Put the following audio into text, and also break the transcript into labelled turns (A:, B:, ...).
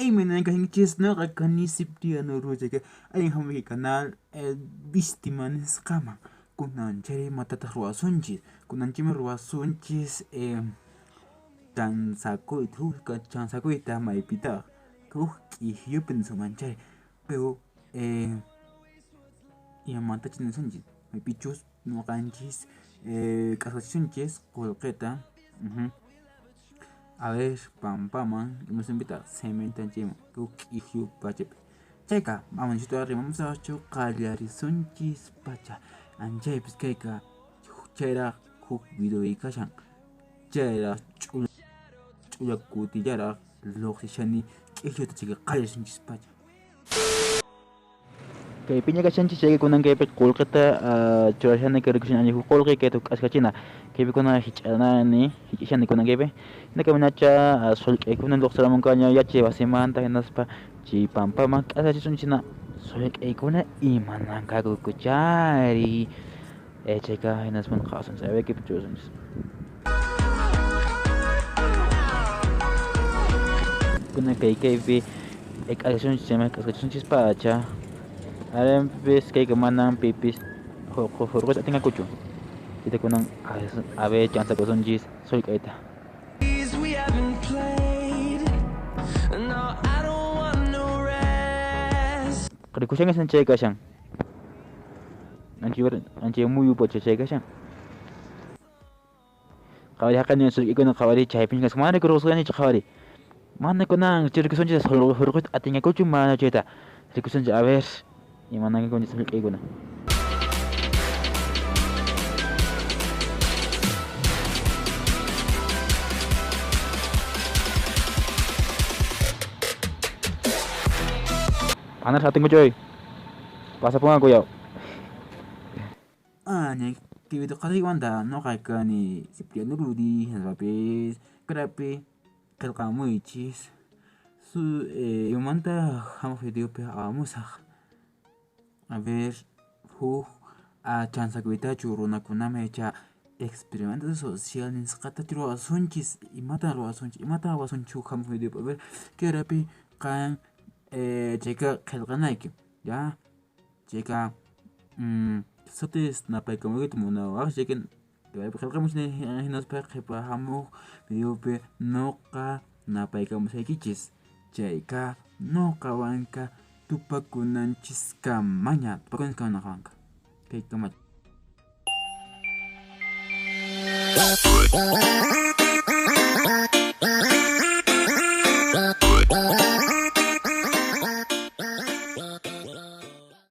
A: Aymanan kahinchis no kanisiptiano roja que ay hamwe canal vistimanes kama kunan chere matata ruasunchis kunan chime ruasunchis tan saco tu ka chan saco ita maipita ku ki yupen su manche pero y amanta chin sunchis maipichus no canchis kasasunchis kolketa. A ver, paman, hemos invitado sementan chimo, kukihu pache. Checa, vamos a arriba, vamos a chocar y son chispacha. Anje, pues que chera, cook video y kashan. Chera, chula cutillara, lo que shani, que yo te chica, calles un chispacha. Kay pinya kashan chige kunan kay pet Kolkata churashan ne kerkushin ani kolke kay tuk askachina kay kuna hichana ni hichishan kunan kay na kaminacha sol kay kunan doktora mon kanya yache basemanta henaspa chi pampa mak asa chisun china sol kay kuna imanan ka kuchari cheka henaspan khasan sabe kay chusun kuna kay bi ek asun chema kaskachun chispacha. Ada pis kayak kemana pipis horgot tinggal kucu. Kita kunang abe jangan sakosong jis soal kaita. Kalau kusang kan cek kasang. Nanti muyu buat cek kasang. Kalau hakan yang sulit ikut nak kawari cai pun kas mana keroskan ni cakawari. Mana kunang cek kusang jis horgot tinggal kucu mana cerita. Cek kusang awes. Gimana kau nyesel kayak gue panas hatimu coy pas apa aku ya nih kita kali wanda no kayak nih Cipriano Rudi tapi kenapa kalau kamu icis yang mana kamu video pe kamu sah. A ver, a chansa guita churuna kuna mecha experimentos sociales kata tiro asunchis y mata asunchu ham video a ver que rapi kan cheka kelganaiki ya cheka sotes na pa como que mona wa cheken kelgamus ne hinas pa kepa hamu video pe noka na pa como se kichis cheka noka wanka tupakunan chiska manya tupakunan kau nakangka kayak tomat